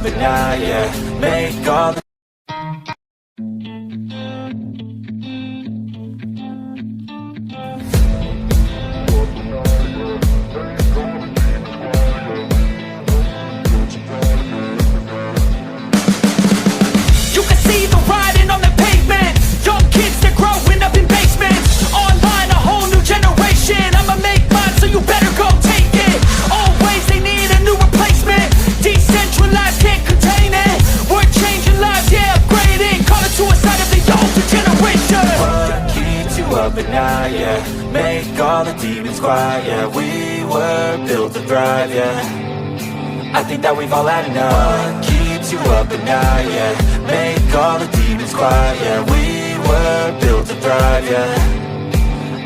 at night, yeah. Make all the You can see the writing on the pavement. Young kids, they're growing up in basements. Online, a whole new generation. I'ma make mine, so you better go take it. Always they need a new replacement. Decentralized, can't contain it. We're changing lives, yeah, upgrading. Call it suicide of the older generation. What keeps you up at night, yeah. Make all the demons quiet, yeah. We were built to thrive, yeah. I think that we've all had enough. What keeps you up at night, yeah. Make all the demons quiet, yeah. We were built to thrive, yeah.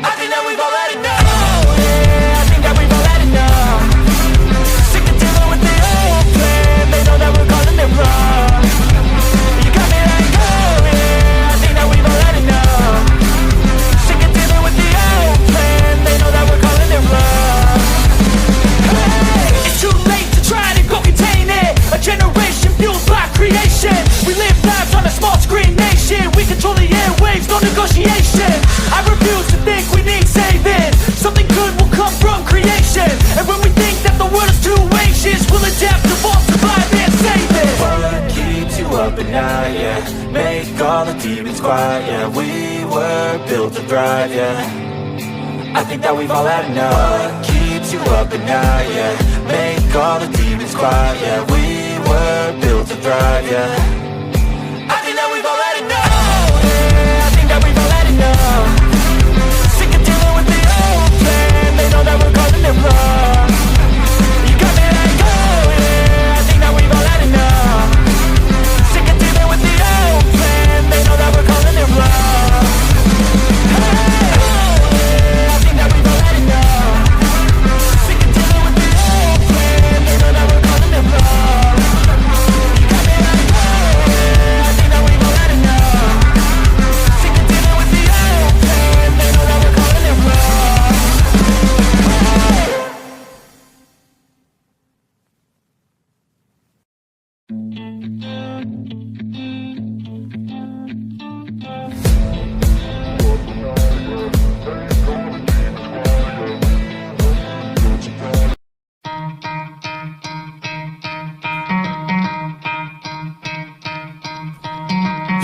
I think that we've all had enough. Oh, yeah, I think that we've all had enough. Sick of dealing with the old plan. They know that we're calling it wrong. You got me like, oh, yeah, I think that we've all had enough. Sick of dealing with the old plan. They know that we're calling it wrong. Hey, it's too late to try to go contain it. A generation fueled by creation. We live lives on a small screen nation. We control the airwaves, no negotiation. I refuse to think we need saving. Something good will come from creation. And when we think that the world is too anxious, we'll adapt, evolve, survive and save it. What keeps you up at night, yeah. Make all the demons quiet, yeah. We were built to thrive, yeah. I think that we've all had enough. What keeps you up at night, yeah. Make all the demons quiet, yeah. We were built to thrive, yeah. I think that we've all had enough. Oh, yeah, I think that we've all had enough. Sick of dealing with the old plan. They know that we're calling it wrong. You got me like, oh, yeah, I think that we've all had enough. Sick of dealing with the old plan. They know that we're calling it wrong. Hey, oh, yeah, I think that we've all had enough. Sick of dealing with the old plan. They know that we're calling it wrong. You got me like, oh, yeah, I think that we've all had enough. Sick of dealing with the old plan. They know that we're calling it wrong.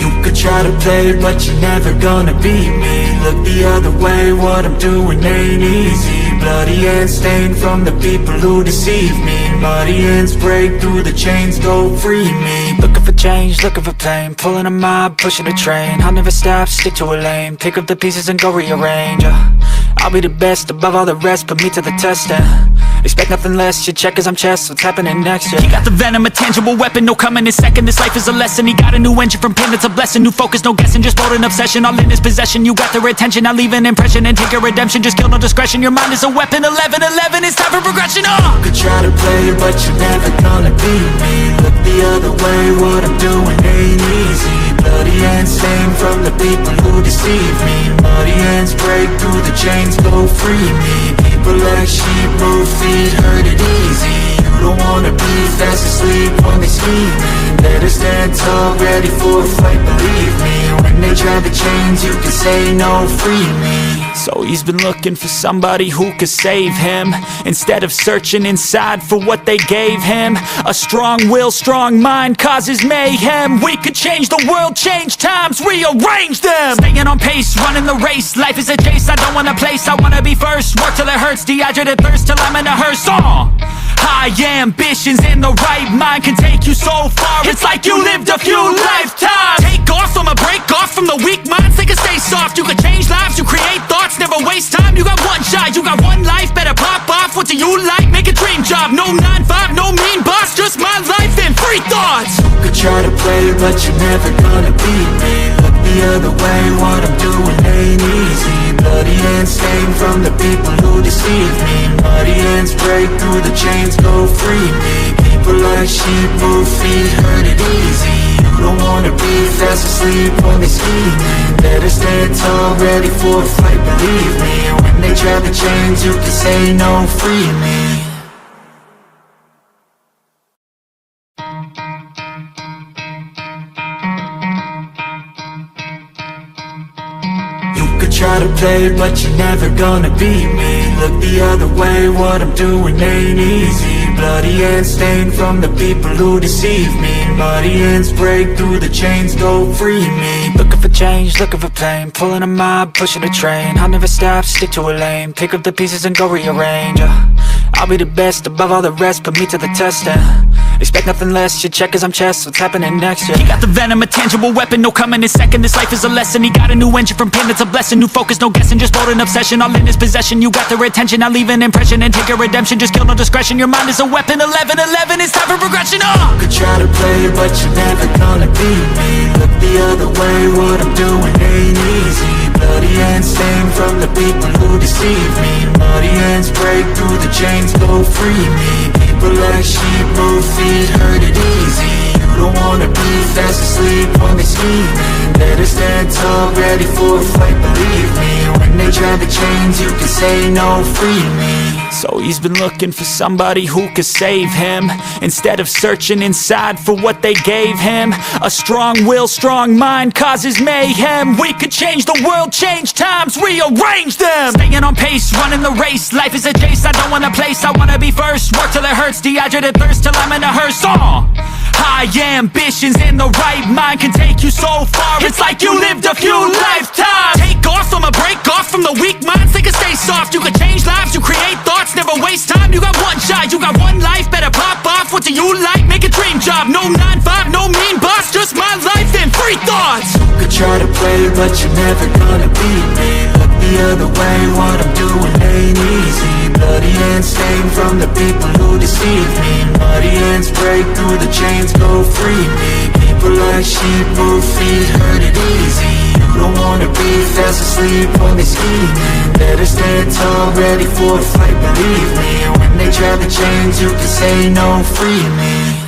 You could try to play, but you're never gonna beat me. Look the other way, what I'm doing ain't easy. Bloody hands stained from the people who deceive me. Muddy hands break through the chains, go free me. Looking for change, looking for pain. Pulling a mob, pushing a train. I'll never stop, stick to a lane. Pick up the pieces and go rearrange. I'll be the best above all the rest, put me to the test and expect nothing less. Your check is I'm chess, what's happening next? Yeah. He got the venom, a tangible weapon, no coming in second. This life is a lesson. He got a new engine from pain, it's a blessing. New focus, no guessing, just bold and obsession. All in his possession, you got their attention. I'll leave an impression and take your redemption. Just kill, no discretion. Your mind is a weapon. 11-11, it's time for progression. You could try to play, but you're never gonna beat me. Look the other way, what I'm doing ain't easy. Bloody hands stained from the people who deceive me. Muddy hands break through the chains, go free me. People like sheep, move feet, hurt it easy. You don't wanna be fast asleep when they scheming. Better stand tall, ready for a fight, believe me. When they try the chains, you can say no, free me. So he's been looking for somebody who could save him, instead of searching inside for what they gave him. A strong will, strong mind causes mayhem. We could change the world, change times, rearrange them. Staying on pace, running the race. Life is a chase, I don't want a place. I wanna be first, work till it hurts. Dehydrated thirst till I'm in a hearse. High ambitions and the right mind can take you so far. It's like you lived a few lifetimes. Take off, I'ma break off from the weak minds. They can stay soft, you can change lives, you create thoughts. Never waste time, you got one shot, you got one life. Better pop off, what do you like? Make a dream job, no 9-5, no mean boss. Just my life and free thoughts. You could try to play, but you're never gonna beat me. Look the other way, what I'm doing ain't easy. Bloody hands stained from the people who deceive me. Muddy hands break through the chains, go free me. People like sheep, move feet, hurt it easy. You don't wanna be fast asleep when they scheming. Better stand tall, ready for a fight, believe me. When they try the chains, you can say no, free me. try to play, but you're never gonna beat me. Look the other way, what I'm doing ain't easy. Bloody hands stained from the people who deceive me. Muddy hands break through the chains, go free me. Looking for change, looking for pain, pulling a mob, pushing a train. I'll never stop, stick to a lane, pick up the pieces and go rearrange. I'll be the best above all the rest, put me to the test and expect nothing less, you check as I'm chess, what's happening next, yeah. He got the venom, a tangible weapon, no coming in second. This life is a lesson, he got a new engine from pain, that's a blessing. New focus, no guessing, just bold and obsession, all in his possession. You got their attention, I'll leave an impression and take your redemption. Just kill, no discretion, your mind is a weapon. 11-11, it's time for progression, You could try to play, but you're never gonna beat me. Look the other way, what I'm doing ain't easy. Bloody hands stained from the people who deceive me. Muddy hands break through the chains, go free me. People like sheep move feet, hurt it easy. You don't wanna be fast asleep when they scheming. Better stand tall, ready for a fight, believe me. When they try the chains, you can say no, free me. So he's been looking for somebody who could save him, instead of searching inside for what they gave him. A strong will, strong mind causes mayhem. We could change the world, change times, rearrange them. Staying on pace, running the race, life is a chase. I don't want a place, I wanna be first. Work till it hurts, dehydrated thirst till I'm in a hearse. High ambitions in the right mind can take you so far. It's like you lived a few lifetimes. Take off from a break off from the weak minds, they can stay soft. You can change lives, you create thoughts, never waste time. You got one shot, you got one life, better pop off. What do you like? Make a dream job. No 9-5, no mean boss, just my life and free thoughts. You could try to play, but you're never gonna beat me. Look the other way, what I'm doing ain't easy. Bloody hands stained from the people who deceive me. Muddy hands break through the chains, go free me. People like sheep move feet, hurt it easy. You don't wanna be fast asleep when they scheming. Better stand tall, ready for a fight, believe me. When they try the chains, you can say no, free me.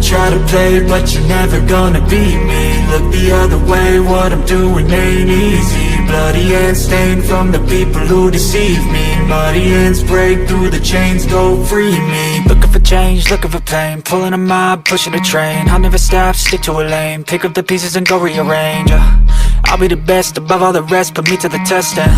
Try to play, but you're never gonna beat me. Look the other way, what I'm doing ain't easy. Bloody hands stained from the people who deceive me. Muddy hands break through the chains, go free me. Looking for change, looking for pain, pulling a mob, pushing a train. I'll never stop, stick to a lane, pick up the pieces and go rearrange. I'll be the best above all the rest, put me to the test and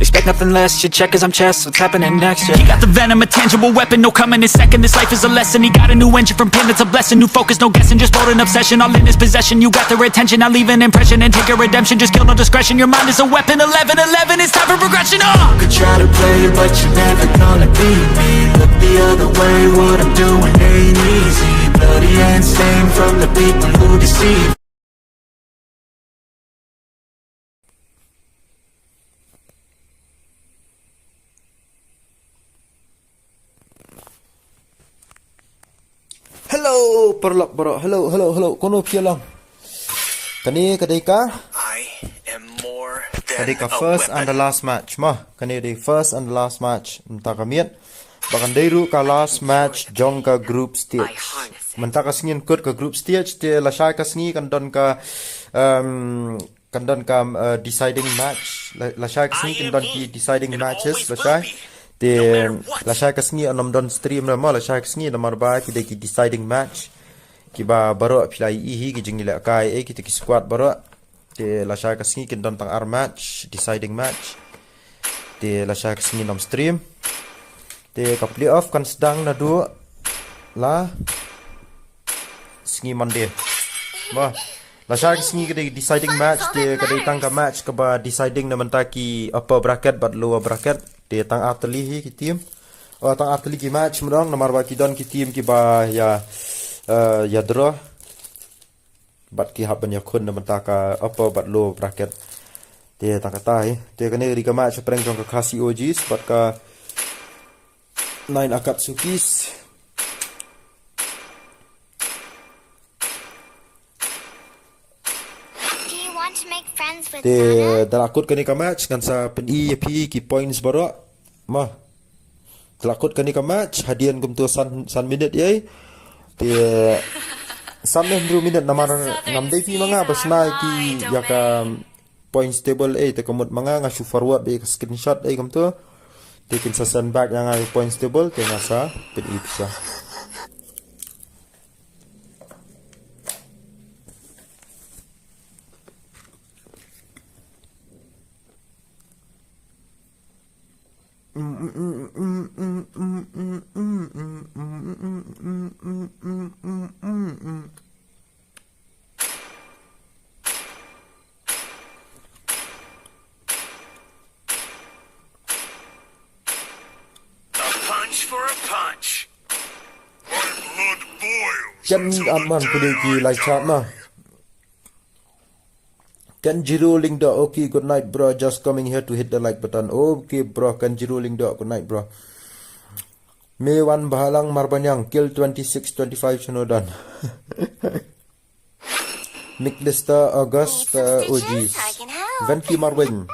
expect nothing less, you check as I'm chess, what's happening next, yeah. He got the venom, a tangible weapon, no coming in second. This life is a lesson, he got a new engine from pain, that's a blessing. New focus, no guessing, just bold and obsession, all in his possession. You got their attention, I'll leave an impression and take your redemption. Just kill, no discretion, your mind is a weapon. 11-11, it's time for progression, You could try to play, but you're never gonna beat me. Look the other way, what I'm doing ain't easy. Bloody hands stained from the people who deceive. Hello, perlok borok. Hello. Kono pia lang. Kani kadika? I am more than Kadika a first weapon. and the last match. Mah, kani di first and the last match. Mtaka miet. Bakandiru ka last match jong ka group stage. Mentaka singin kut ka group stage te lasai ka singi kan don ka deciding match. Lasai ka singi kan don ki deciding matches lasai. Te lasai ka singi anom don stream na mo lasai ka singi nomor ba ki de ki deciding match. Ki ba baro pilai ihi ki jingile kai ki te ki squad baro. Te lasai ka singi kan don tang ar match deciding match. Te lasai ka singi nom stream. Te ka playoff kan sedang na dua la singi Monday. Bah, la syak singi ke deciding match te ka tang ka match ka ba deciding na mentaki upper bracket but lower bracket te tang atli hi ki team. Tang atli ki match mrong nomor ba ki don ki team ki ba ya draw. But ki haban ya kun na mentaka upper but lower bracket. Te tang ka tai te ka ne ri ka match preng jong ka KHASI OGs but ka 9 AkAtsukis. Te dalakut kani ka match kan sa pen EP ki points baro. Mah. Dalakut kani ka match hadian kum tu san minute ye. Te san minute namar ngam dei pi manga basna ki ya ka points table te komut manga nga shoot forward be screenshot kum tu. taking sa sandbag yang ay points table kaya nasa pinip siya. Punch for a punch. My blood boils. Ken Anman Pudiki like chat na. Kenjiro Lingdo, okay, good night, bro. Just coming here to hit the like button. Okay, bro. Kenjiro Lingdo, good night, bro. Mewan Bahalang Marbanyang, kill 26-25 Shinodan. Nick Lister, August, OGs. Venki Marwin.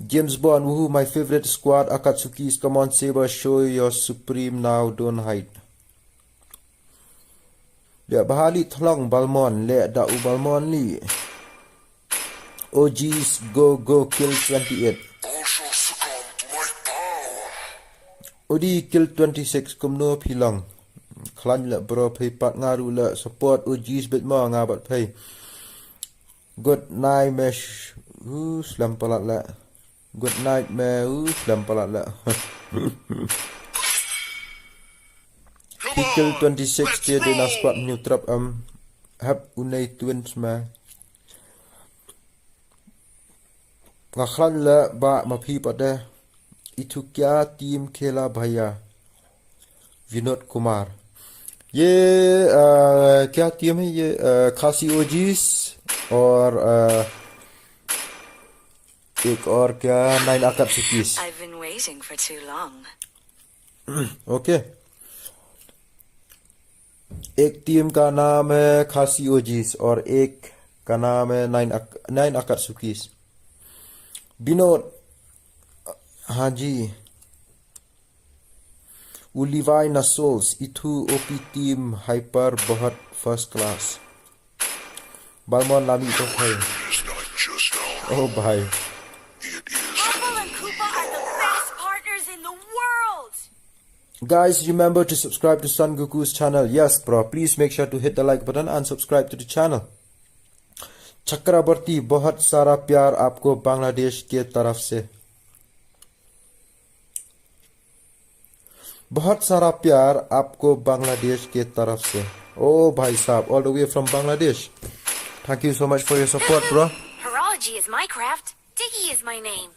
James Bond, woohoo, my favorite squad, AkAtsuki's. Come on, Saber, show your supreme now, don't hide. Ya bahali tolong Balmon, le da u Balmon ni. OGs, go, kill 28. Odi kill 26, kumno pilang. Klan le bro, pay pat ngaru le, support OGs bit more ngabat pay. Good night, mesh. Slam palat le. Good night, me. Slam palat le. He killed 26, dia na squad new trap have unai twins ma. Ngaklan le ba mapi pada itu kya team khela bhaiya Vinod Kumar. ये क्या team है ये खासी OGs और एक और क्या 9 AkAtsukis. I've been waiting for too long. Okay एक टीम का नाम है खासी ओजीस और एक का नाम है 9 AkAtsukis. विनोद हाँ जी Ulivai Nasols itu OP team hyper बहुत first class. Balmon lami to hai. Oh bhai. Apple and Koopa are the best partners in the world. Guys, remember to subscribe to Son Goku's channel. Yes, bro. Please make sure to hit the like button and subscribe to the channel. चक्रवर्ती बहुत सारा प्यार आपको बांग्लादेश के तरफ से. बहुत सारा प्यार आपको बांग्लादेश के तरफ से. Oh भाई साहब, all the way from Bangladesh. Thank you so much for your support, bro. Horology is my craft. Diggy is my name.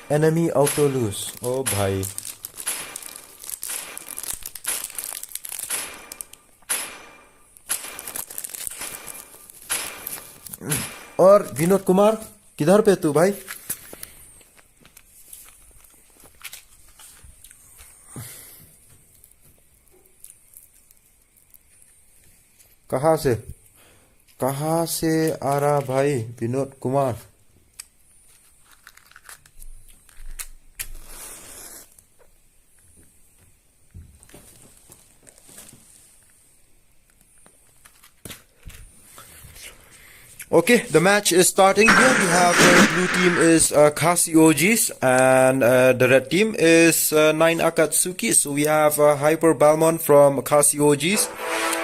Enemy auto lose. Oh भाई. और विनोद कुमार किधर पे तू भाई? कहाँ से आ रहा भाई Vinod Kumar? Okay, the match is starting here. We have the blue team is KHASI OGs and the red team is 9 AkAtsuki. So we have Hyper Balmon from KHASI OGs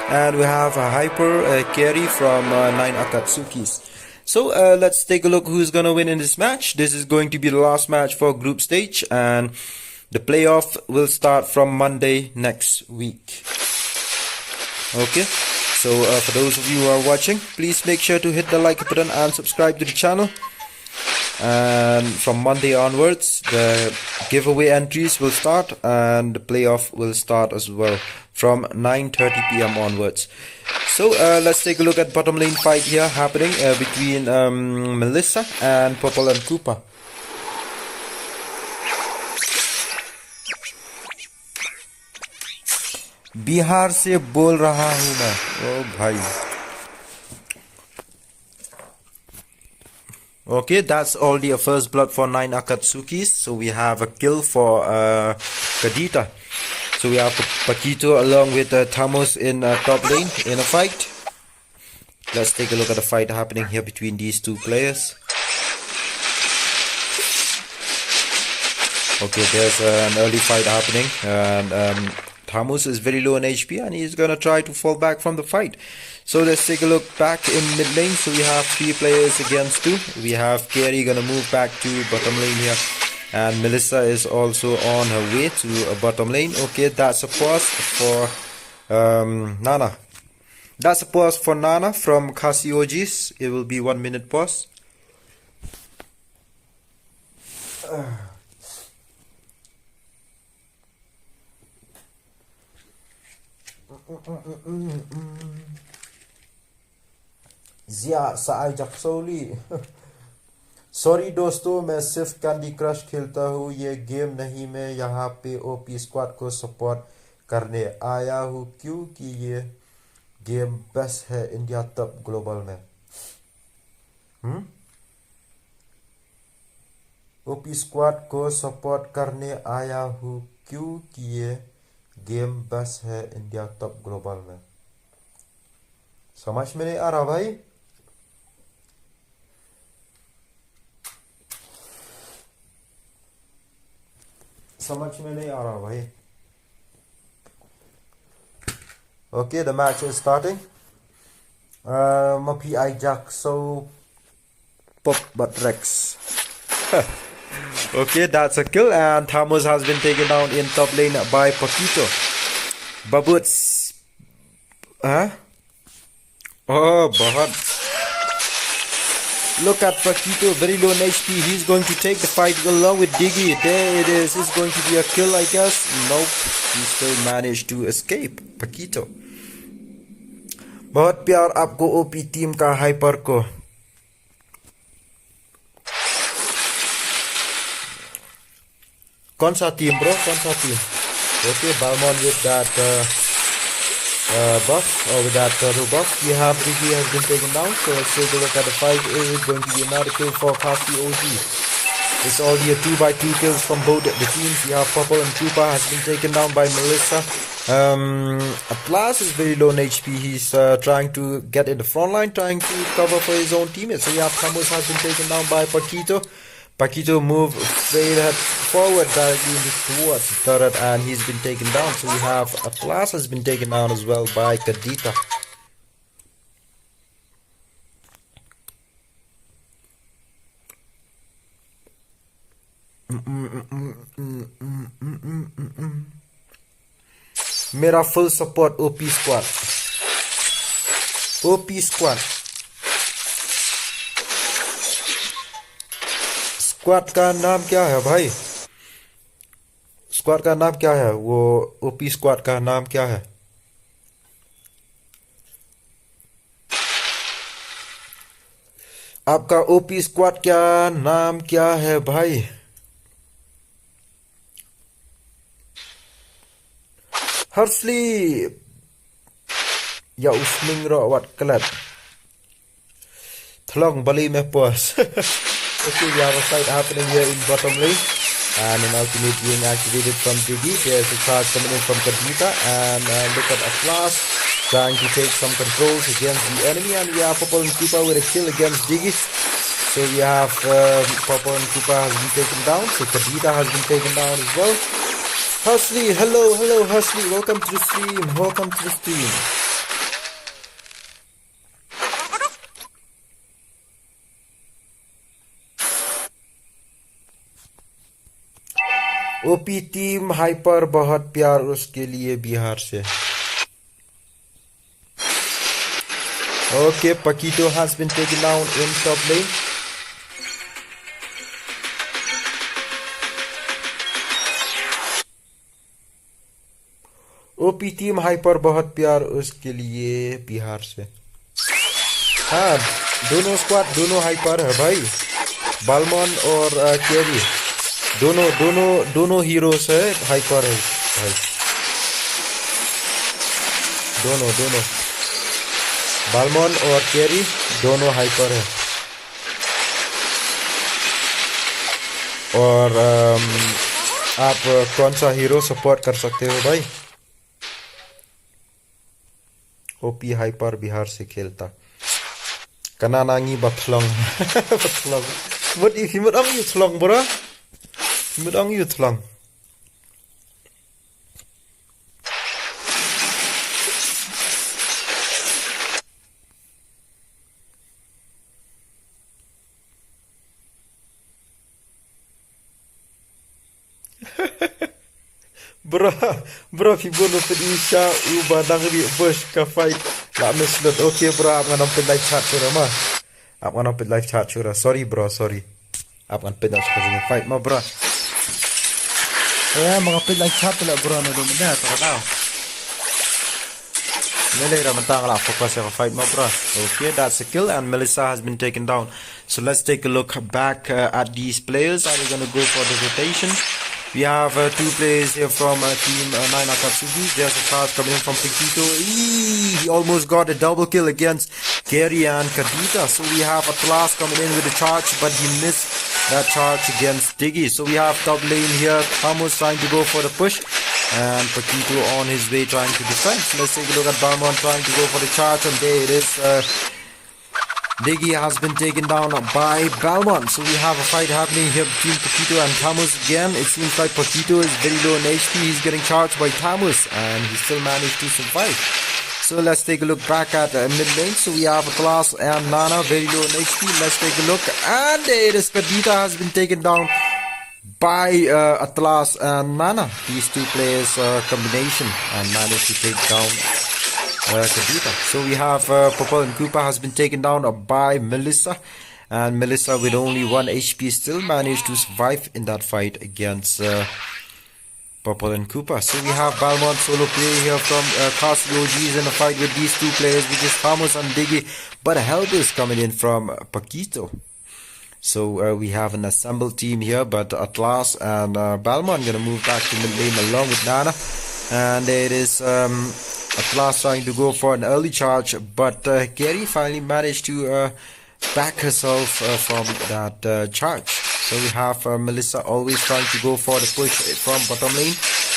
and we have Hyper Carry from 9 AkAtsukis. So let's take a look who's gonna win in this match. This is going to be the last match for group stage and the playoff will start from Monday next week. Okay. So for those of you who are watching, please make sure to hit the like button and subscribe to the channel. And from Monday onwards, the giveaway entries will start and the playoff will start as well from 9:30 p.m. onwards. So let's take a look at bottom lane fight here happening between Melissa and Purple and Koopa. Bihar से बोल रहा हूँ मैं. ओ भाई. Okay, that's already a first blood for 9 AkAtsukis. So we have a kill for Kadita. So we have Paquito along with Tamos in top lane in a fight. Let's take a look at the fight happening here between these two players. Okay, there's an early fight happening, and Thamus is very low in HP, and he's gonna try to fall back from the fight. So let's take a look back in mid lane. So we have 3 players against 2. We have Carrie gonna move back to bottom lane here, and Melissa is also on her way to a bottom lane. Okay, that's a pause for Nana. That's a pause for Nana from KHASI OGs. It will be 1 minute pause. जिया साई जक्सोली sorry दोस्तों, मैं सिर्फ candy crush खेलता हूँ, ये game नहीं। मैं यहाँ पे ओपी स्क्वाड को सपोर्ट करने आया हूँ क्योंकि ये गेम बेस्ट है इंडिया टॉप ग्लोबल में। ओपी स्क्वाड को सपोर्ट करने आया हूँ क्योंकि ये गेम बेस्ट है इंडिया टॉप ग्लोबल में। समझ में नहीं आ रहा भाई? समझ में नहीं आ रहा भाई? Okay, the match is starting. Mapi Jack so pop but Rex. Okay, that's a kill, and Thamus has been taken down in top lane by Paquito. Babuts. Huh? Oh, Bahad. Look at Paquito, very low in HP. He's going to take the fight along with Diggy. There it is. It's going to be a kill, I guess. Nope. He still managed to escape. Paquito. बहुत प्यार आपको OP team का hyper को। कौन सा team bro? कौन सा team? Okay, Balmon with that buff, or with that buff. We have Diggy has been taken down, so let's take a look at the fight. Is it going to be another kill for KHASI OG? It's already a 2x2 kills from both the teams. We have Purple and Koopa has been taken down by Melissa. Atlas is very low in HP. He's trying to get in the front line, trying to cover for his own teammates. So yeah, Thamus has been taken down by Paquito. Paquito moved straight forward directly towards the turret, and he's been taken down. So we have Atlas has been taken down as well by Kadita. मेरा full support OP squad. OP squad. Squad का नाम क्या है भाई? Squad का नाम क्या है? वो ओपी स्क्वाड का नाम क्या है? आपका ओपी स्क्वाड क्या नाम क्या है भाई? Hursley या उसमिंग रो wat kelat tolong bali meh pos. Okay, we have a fight happening here in bottom lane, and an ultimate being activated from Diggy. There's a charge coming in from Kadita, and look at Atlas trying to take some controls against the enemy, and we have Purple and Koopa with a kill against Diggy. So we have Purple and Koopa has been taken down, so Kadita has been taken down as well. Hursley, hello Hursley, welcome to the stream, welcome to the stream. OP team hyper बहुत प्यार उसके लिए बिहार से। Okay, Paquito has been taken down in top lane. OP team hyper बहुत प्यार उसके लिए बिहार से। हाँ, दोनों स्क्वाड दोनों हाइपर है भाई, बालमन और कैरी दोनों हीरोज है, हाइपर है भाई, दोनों बालमन और कैरी दोनों हाइपर है। और आप कौन सा हीरो सपोर्ट कर सकते हो भाई? ओपी हाइपर बिहार से खेलता। Kanana ngi batlong. Batlong. What if you mudong you tlong, bro? Mudong you tlong. Bro, if you go to the Isha, you badang di bush ka fight. La misled. Okay, bro, I'm gonna put live chat chura ma. I'm gonna put live chat chura. Sorry, bro, sorry. I'm gonna put that fight ma, bro. Yeah, mga put live chat pala, bro, na dumi na. Taka tao. Nilay ramantang la focus sa fight ma, bro. Okay, that's a kill, and Melissa has been taken down. So let's take a look back at these players. Are we gonna go for the rotation? We have two players here from team 9 AkAtsuki. There's a charge coming in from Pikito. He almost got a double kill against Gary and Kadita. So we have Atlas coming in with a charge, but he missed that charge against Diggy. So we have top lane here. Camus trying to go for the push, and Pikito on his way trying to defend. So let's take a look at Balmont trying to go for the charge, and there it is. Diggy has been taken down by Balmont. So we have a fight happening here between Paquito and Tamus again. It seems like Paquito is very low in HP. He's getting charged by Tamus, and he still managed to survive. So let's take a look back at mid lane. So we have Atlas and Nana very low in HP. Let's take a look, and there it is. Kadita has been taken down by Atlas and Nana. These two players combination, and managed to take down Kadita. So we have Popol and Koopa has been taken down by Melissa, and Melissa with only 1 HP still managed to survive in that fight against Popol and Koopa. So we have Balmont solo play here from KHASI OGs in a fight with these two players, which is Famos and Diggy, but help is coming in from Paquito. So we have an assembled team here, but Atlas and Balmont gonna move back to mid lane along with Nana, and there it is. Atlas trying to go for an early charge, but Gary finally managed to back herself from that charge. So we have Melissa always trying to go for the push from bottom lane.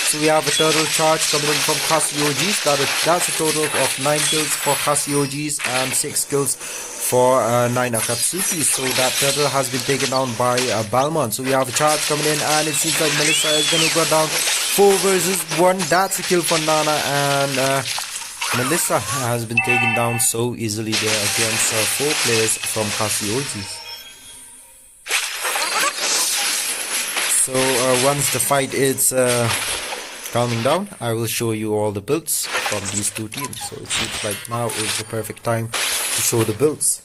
So we have a turtle charge coming in from KHASI OGs. That's a total of 9 kills for KHASI OGs and 6 kills for 9 AkAtsuki. So that turtle has been taken down by Balmont. So we have a charge coming in, and it seems like Melissa is going to go down 4 versus 1. That's a kill for Nana, and Melissa has been taken down so easily there against 4 players from KHASI OGs. So once the fight is calming down, I will show you all the builds from these two teams. So it seems like now is the perfect time to show the builds.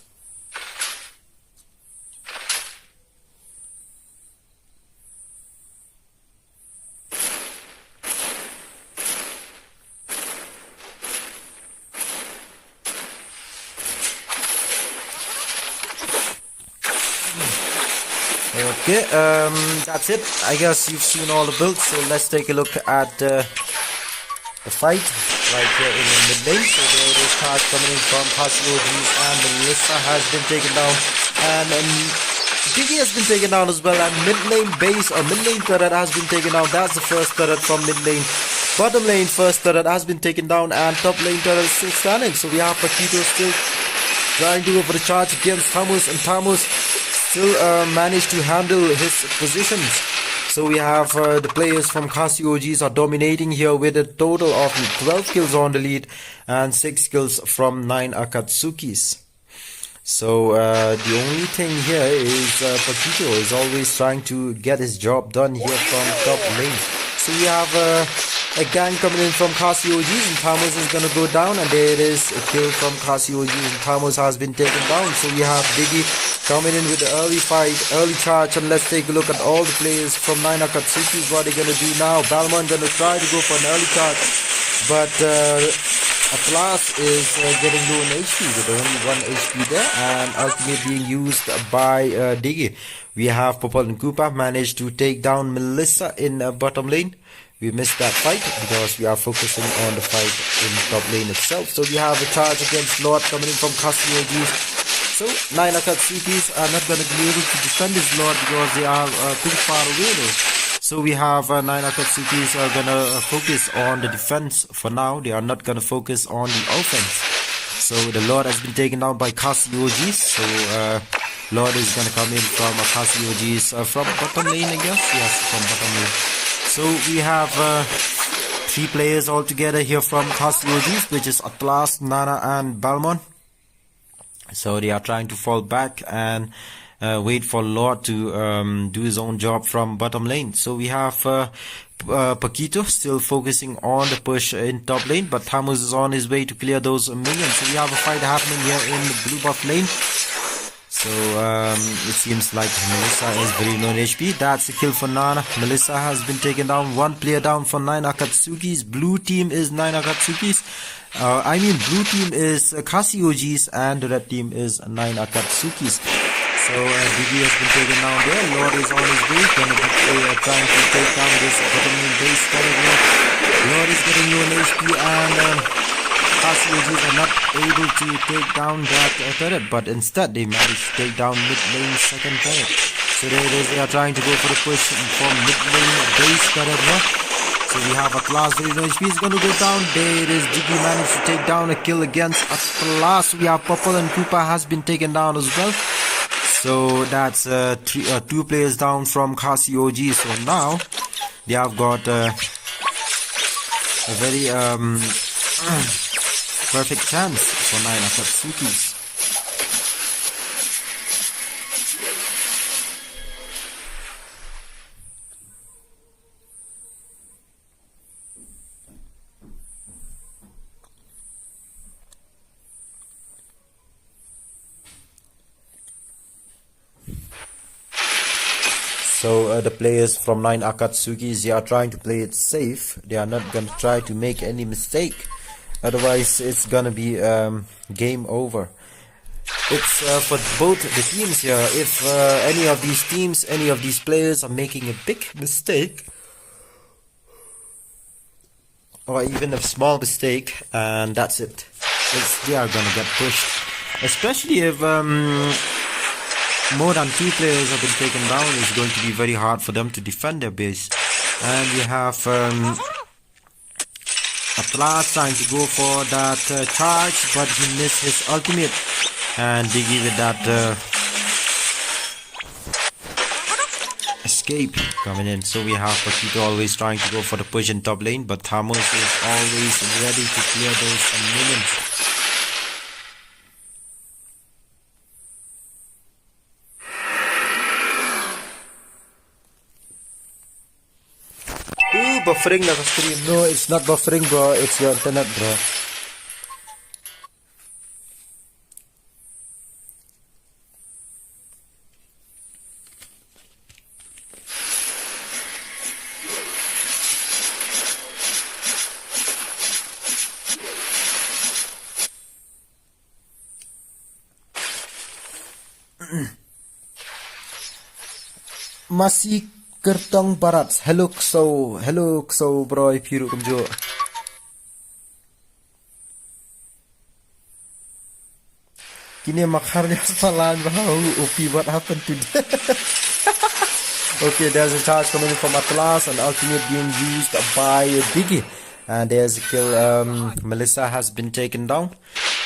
Okay, that's it. I guess you've seen all the builds, so let's take a look at the fight right here in the mid lane. So there is charge coming in from KHASI OGs, and Melissa has been taken down, and Diggy has been taken down as well, and mid lane base or mid lane turret has been taken down. That's the first turret from mid lane. Bottom lane first turret has been taken down, and top lane turret is still standing. So we have Paquito still trying to go for the charge against Tamus, and Tamus still managed to handle his positions. So we have the players from KHASI OGs are dominating here with a total of 12 kills on the lead and 6 kills from 9 AkAtsukis. So the only thing here is Paquito is always trying to get his job done here from top lane. So we have a gang coming in from KHASI OGs, and Thomas is gonna go down, and there it is, a kill from KHASI OGs, and Thomas has been taken down. So we have Diggy coming in with the early fight, early charge, and let's take a look at all the players from 9 AkAtsukis. What they're gonna do now? Balmont gonna try to go for an early charge, but Atlas is getting low in HP with only 1 HP there, and ultimate being used by Diggy. We have Popol and Koopa managed to take down Melissa in bottom lane. We missed that fight because we are focusing on the fight in top lane itself. So we have a charge against Lord coming in from KHASI OGs. So 9 AkAtsukis are not going to be able to defend this Lord because they are pretty far away though. So we have 9 AkAtsukis are going to focus on the defense for now. They are not going to focus on the offense. So the Lord has been taken down by KHASI. So Lord is gonna come in from KHASI from bottom lane, I guess. Yes, from bottom lane. So we have 3 players all together here from KHASI, which is Atlas, Nana, and Balmon. So they are trying to fall back and wait for Lord to do his own job from bottom lane. So we have Paquito still focusing on the push in top lane, but Thamus is on his way to clear those minions. So we have a fight happening here in the blue buff lane. So it seems like Melissa is very low in HP. That's a kill for Nana. Melissa has been taken down. 1 player down for 9 AkAtsukis. Blue team is 9 AkAtsukis. Blue team is KHASI and the red team is 9 AkAtsukis. So DB has been taken down there. Lord is on his way. Gonna be trying to take down this bottom lane base here. Lord is getting low in HP and KHASI are not able to take down that turret, but instead they managed to take down mid lane second turret. So there it is. They are trying to go for the push from mid lane base turret here. So we have Atlas, very low HP, is going to go down. There it is. Jiggy managed to take down a kill against Atlas. We have Purple and Koopa has been taken down as well. So that's 2 players down from KHASI. So now they have got a very perfect chance for 9 AkAtsukis. So the players from 9 AkAtsukis, they are trying to play it safe. They are not going to try to make any mistake. Otherwise, it's gonna be game over. It's for both the teams here. If any of these teams, any of these players are making a big mistake, or even a small mistake, and that's it. They are gonna get pushed. Especially if more than 2 players have been taken down, it's going to be very hard for them to defend their base. And we have Atlas trying to go for that charge, but he missed his ultimate, and they give it that escape coming in. So we have Paquito always trying to go for the push in top lane, but Thamus is always ready to clear those minions. Buffering na stream. No, it's not buffering, bro. It's your internet, bro. Masih Kertong Barat. Hello Kso bro, Piru Kumjo. Kini makarnya salah bro. Upi, what happened today? Okay, there's a charge coming in from Atlas and ultimate being used by Diggy. And there's a kill. Melissa has been taken down.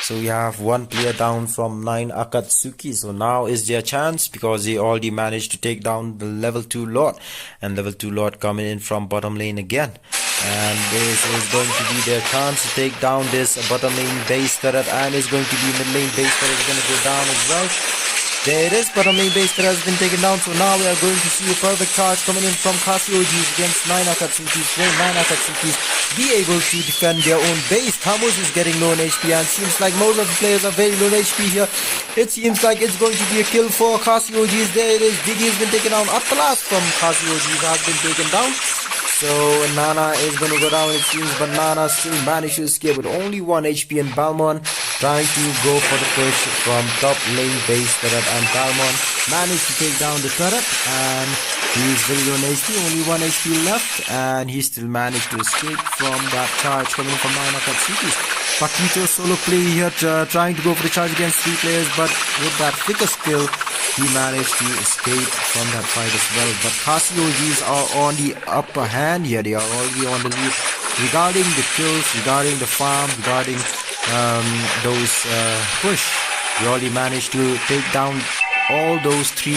So we have 1 player down from 9 AkAtsuki. So now is their chance, because they already managed to take down the level 2 Lord. And level 2 Lord coming in from bottom lane again. And this is going to be their chance to take down this bottom lane base turret. And it's going to be mid lane base turret is going to go down as well. There it is, bottom lane base turret has been taken down. So now we are going to see a perfect charge coming in from KHASI against 9 AkAtsukis. Will 9 AkAtsukis be able to defend their own base? Thamus is getting low in HP, and seems like most of the players are very low in HP here. It seems like it's going to be a kill for KHASI. There it is. Diggy has been taken down. Atlas from KHASI has been taken down. So Nana is going to go down, it seems, but Nana still managed to escape with only 1 HP, and Balmon trying to go for the push from top lane base turret, and Balmon managed to take down the turret, and he's very low in HP, only 1 HP left, and he still managed to escape from that charge coming from 9 AkAtsukis. Paquito solo play here, trying to go for the charge against 3 players, but with that flicker skill, he managed to escape from that fight as well. But KHASI are on the upper hand here. They are already on the lead regarding the kills, regarding the farm, regarding those push. We only managed to take down all those 3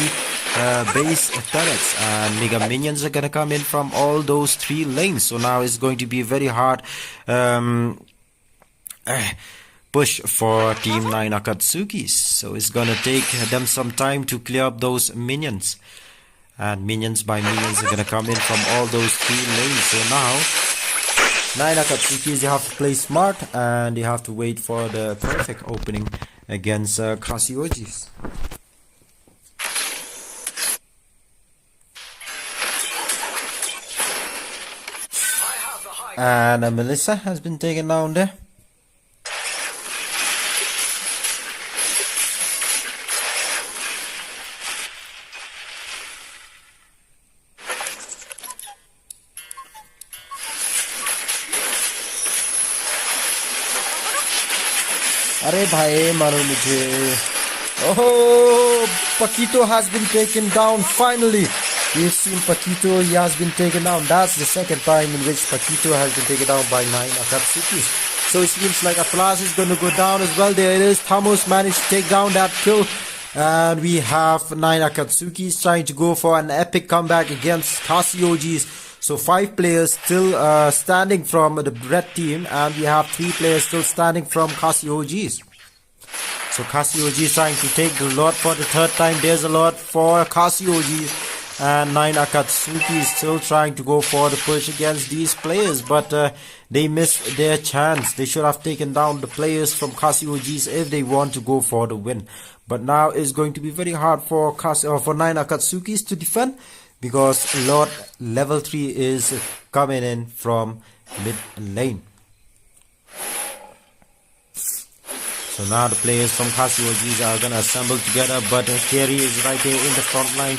base turrets, and mega minions are gonna come in from all those 3 lanes. So now it's going to be very hard push for Team 9 AkAtsukis. So it's gonna take them some time to clear up those minions, and minions by minions are gonna come in from all those 3 lanes. So now 9 AkAtsukis, you have to play smart and you have to wait for the perfect opening against KHASI. And Melissa has been taken down there. अरे भाई मारो मुझे. Oh, Paquito has been taken down finally. We've seen Paquito, he has been taken down. That's the second time in which Paquito has been taken down by 9 AkAtsukis. So it seems like Atlas is going to go down as well. There it is. Thamos managed to take down that kill. And we have 9 AkAtsukis trying to go for an epic comeback against KHASI. So 5 players still standing from the red team, and we have 3 players still standing from KHASI. So KHASI is trying to take the Lord for the 3rd time. There's a Lord for KHASI, and 9 AkAtsuki is still trying to go for the push against these players, but they missed their chance. They should have taken down the players from KHASI if they want to go for the win. But now it's going to be very hard for 9 AkAtsukis to defend, because Lord level 3 is coming in from mid lane. So now the players from KHASI are gonna assemble together, but Kerry is right there in the front line,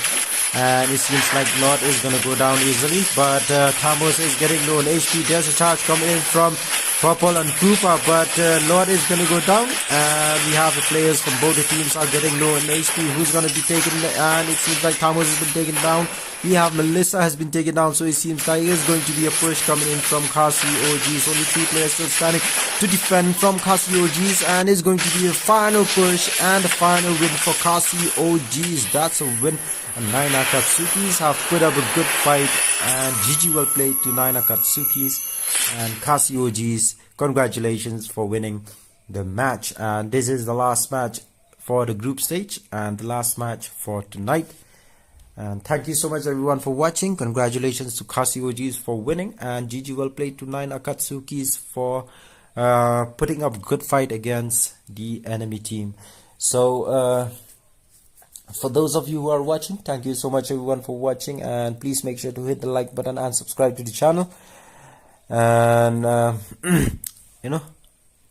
and it seems like Lord is gonna go down easily, but Thamos is getting low on HP. There's a charge coming in from Purple and Koopa, but Lord is gonna go down, and we have the players from both the teams are getting low on HP. Who's gonna be taken? And it seems like Thamos has been taken down. We have Melissa has been taken down, so it seems like there's going to be a push coming in from KHASI. Only 3 players still standing to defend from KHASI, and it's going to be a final push and a final win for KHASI. That's a win. And 9 AkAtsukis have put up a good fight, and GG well played to 9 AkAtsukis and KHASI. Congratulations for winning the match. And this is the last match for the group stage and the last match for tonight. And thank you so much everyone for watching. Congratulations to KHASI for winning, and GG well played to 9 AkAtsukis for putting up a good fight against the enemy team. So for those of you who are watching, thank you so much everyone for watching, and please make sure to hit the like button and subscribe to the channel. And you know,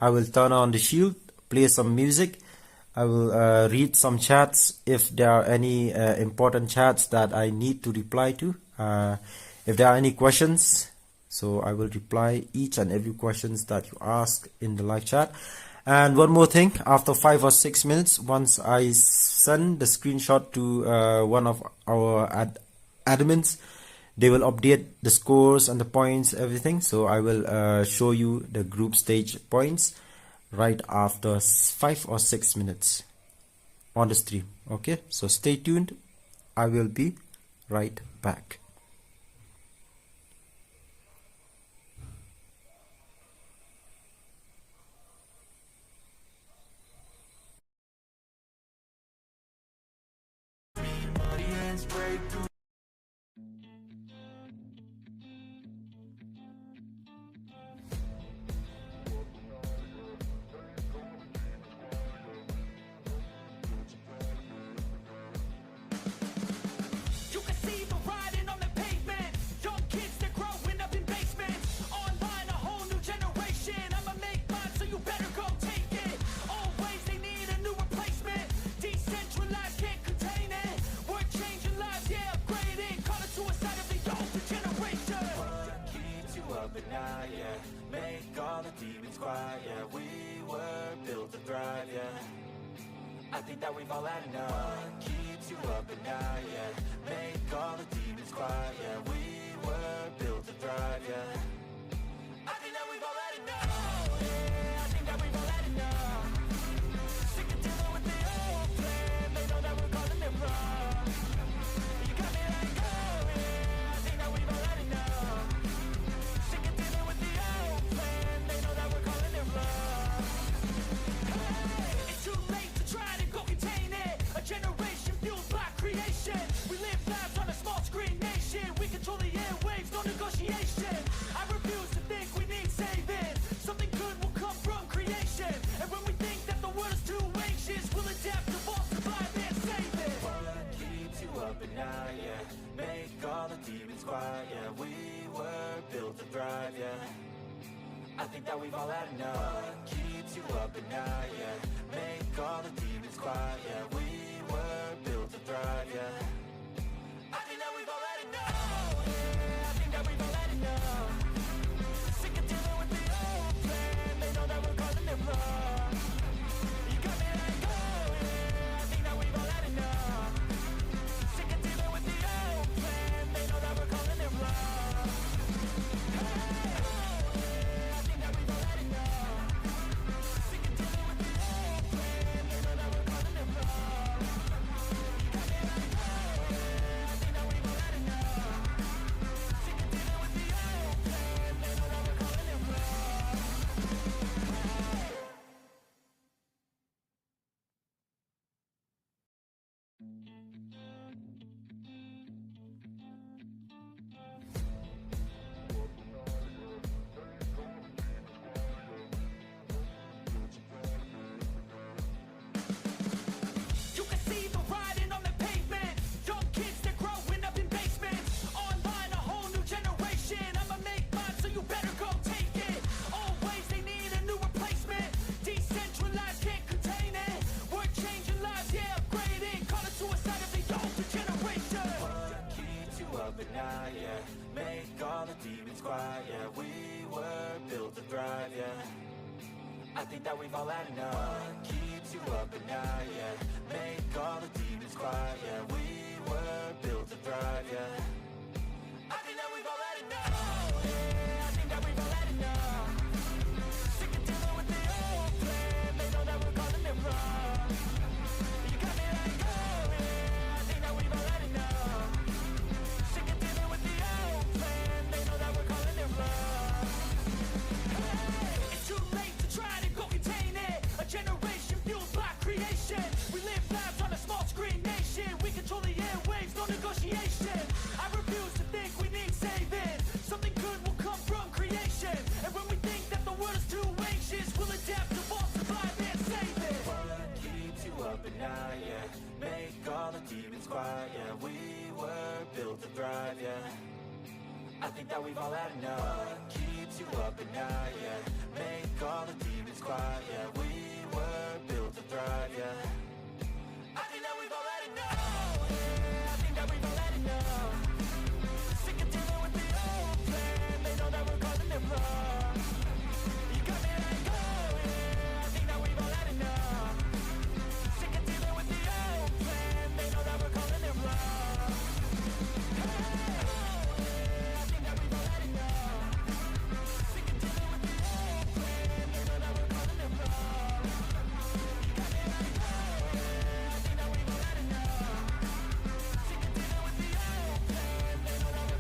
I will turn on the shield, play some music. I will read some chats if there are any important chats that I need to reply to. If there are any questions, so I will reply each and every questions that you ask in the live chat. And one more thing, after 5 or 6 minutes, once I send the screenshot to one of our admins, they will update the scores and the points, everything. So I will show you the group stage points right after 5 or 6 minutes on the stream. Okay, so stay tuned. I will be right back. I think that we've all had enough. What keeps you up at night, yeah? Make all the demons quiet, yeah. We were built to thrive, yeah. I think that we've all had enough. Oh, yeah, I think that we've all had enough. fueled by creation. We live lives on a small screen nation. We control the airwaves, no negotiation. I refuse to think we need saving. Something good will come from creation. And when we think that the world is too anxious, we'll adapt, evolve, survive and save it. What keeps you up at night, yeah? Make all the demons quiet, yeah. We were built to thrive, yeah. I think that we've all had enough. What keeps you up at night, yeah? Make all the demons quiet, yeah. We were built to thrive, yeah. I think that we've all had enough. Yeah, I think that we've all had enough. Sick of dealing with the old plan. They know that we're causing their bluff. You got me like, oh yeah, I think that we've all had enough. Sick of dealing with the old plan. They know that we're calling their bluff. Hey, oh yeah, I think that we've all had enough. Sick of dealing with the old plan. They know that we're calling their bluff. You got me like, oh yeah, I think that we've all had enough. Sick of dealing with the old plan. They know that we're calling their bluff. You can see the writing on the pavement. Young kids, they're growing up in basements. Online, a whole new generation. I'ma make mine, so you better go take it. Always, they need a new replacement. Decentralized, can't contain it. We're changing lives, yeah, upgrading. Call it suicide of the older generation. What keeps you up at night, yeah? Make all the demons quiet, yeah. We were built to thrive, yeah. I think that we've all had enough. What keeps you up at night, yeah? Make all the demons quiet, yeah. We were built to thrive, yeah. I think that we've all had enough. Yeah, I think that we've all had enough. Sick of dealing with the old plan. They know that we're calling their bluff. You got me like, oh yeah, I think that we've all had enough. Sick of dealing with the old plan. They know that we're calling their bluff. Hey, it's too late to try to go contain it. A generation fueled by creation. We live lives on a small screen nation. We control the airwaves, no negotiation. I refuse to think we need saving. Something good will come from creation. And when we think that the world is too anxious, we'll adapt, evolve, survive and save it. What keeps you up at night, yeah? Make all the demons quiet, yeah. We were built to thrive, yeah. I think that we've all had enough. What keeps you up at night, yeah? Make all the demons quiet, yeah. We were built to thrive, yeah. I think that we've all had enough. Yeah, I think that we've all had enough. Sick of dealing with the old plan. They know that we're calling their bluff. You got me like, oh yeah, I think that we've all had enough. Sick of dealing with the old plan. They know that we're calling their bluff. Hey, oh yeah, I think that we've all had enough. Sick of dealing with the old plan. They know that we're calling their bluff. You got me like, oh yeah, I think that we've all had enough. Sick of dealing with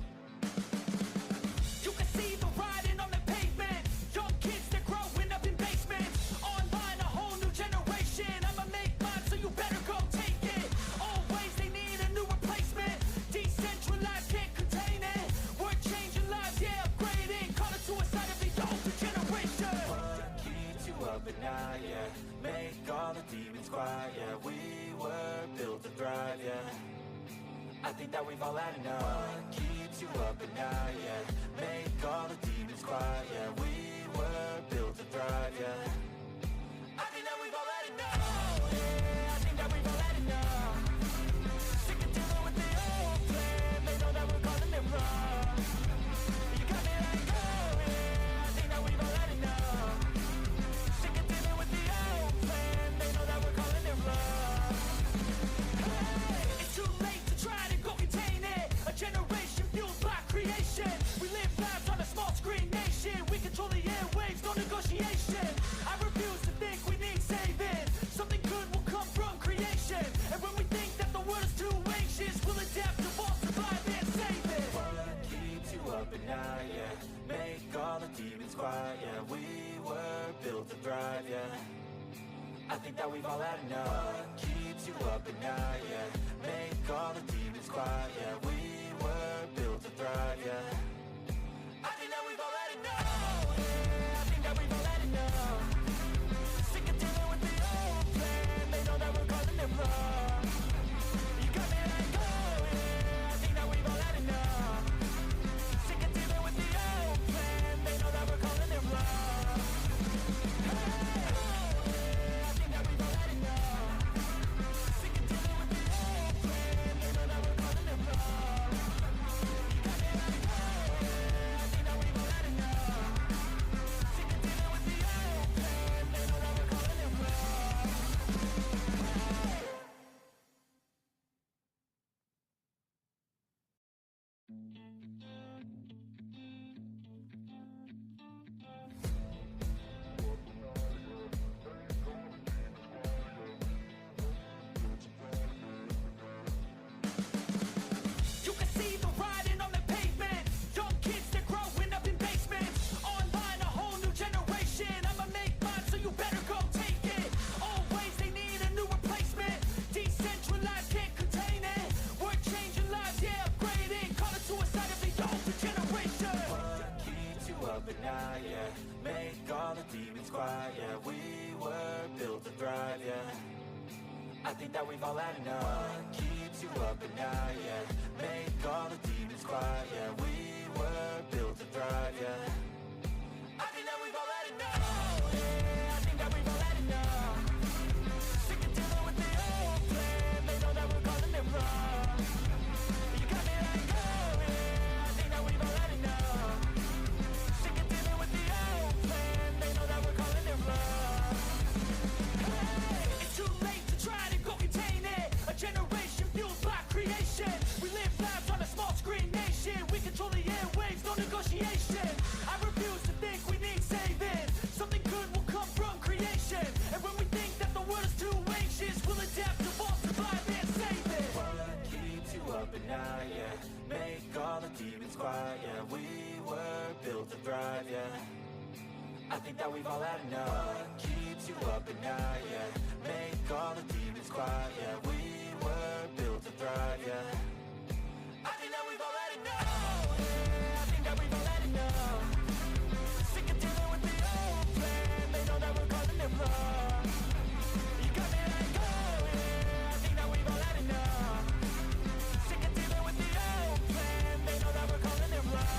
the old plan. They know that we're calling their bluff. You can see the writing on the pavement. Young kids, they're growing up in basements. Online, a whole new generation. I'ma make mine, so you better go take it. Always, they need a new replacement. Decentralized, can't contain it. We're changing lives, yeah, upgrading. Call it suicide of the older generation. What keeps you up at night, yeah? Make all the demons quiet, yeah. We were built to thrive, yeah. I think that we've all had enough. What keeps you up at night, yeah? Make all the demons quiet, yeah. We were built to thrive, yeah. I think that we've all had enough. Yeah, I think that we've all had enough. Sick of dealing with the old plan. They know that we're calling their bluff. You got me like, oh yeah, I think that we've all had enough. Sick of dealing with the old plan. They know that we're calling their bluff. Hey, it's too late to try to go contain it. A generation fueled by creation. We live lives on a small screen nation. We control the airwaves, no negotiation. I to thrive, yeah. I think that we've all had enough. What keeps you up at night, yeah? Make all the demons quiet, yeah. We were built to thrive, yeah. I think that we've all had enough. Oh, yeah, I think that we've all had enough. Sick of dealing with the old plan. They know that we're causing them wrong. You got me like, oh, yeah, I think that we've all had enough. Sick of dealing with the old plan. They know that we're calling them wrong. I think that we've all had enough. What keeps you up at night, yeah? Make all the demons quiet, yeah. We were built to thrive, yeah. I think that we've all had enough. Oh, yeah, I think that we've all had enough. Sick of dealing with the old plan. They know that we're calling them wrong. You got me like, oh, yeah, I think that we've all had enough. Sick of dealing with the old plan. They know that we're calling them wrong. It's too late to try to go contain it. A generation fueled by creation. We live lives on a small screen nation. We control the airwaves, no negotiation. I refuse to think we need saving. Something good will come from creation. And when we think that the world is too anxious, we'll adapt, evolve, survive and save it. What keeps you up at night, yeah? Make all the demons quiet, yeah. We were built to thrive, yeah. I think that we've all had enough. What keeps you up at night, yeah? Make all the demons quiet, yeah. We were built to thrive, yeah. I think that we've all had enough. Oh, yeah, I think that we've all had enough. Sick of dealing with the old plan. They know that we're calling them wrong. You got me like, oh, yeah, I think that we've all had enough. Sick of dealing with the old plan. They know that we're calling them wrong.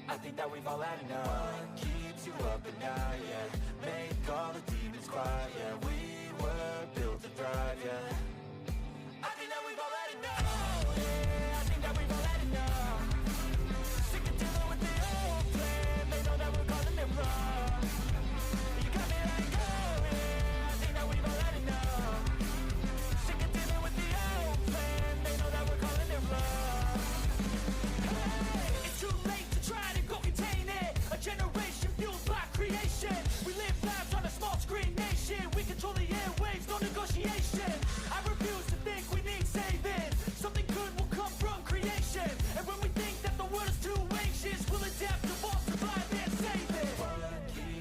I think that we've all had enough. What keeps you up at night, yeah? Make all the demons quiet, yeah. We were built to thrive, yeah.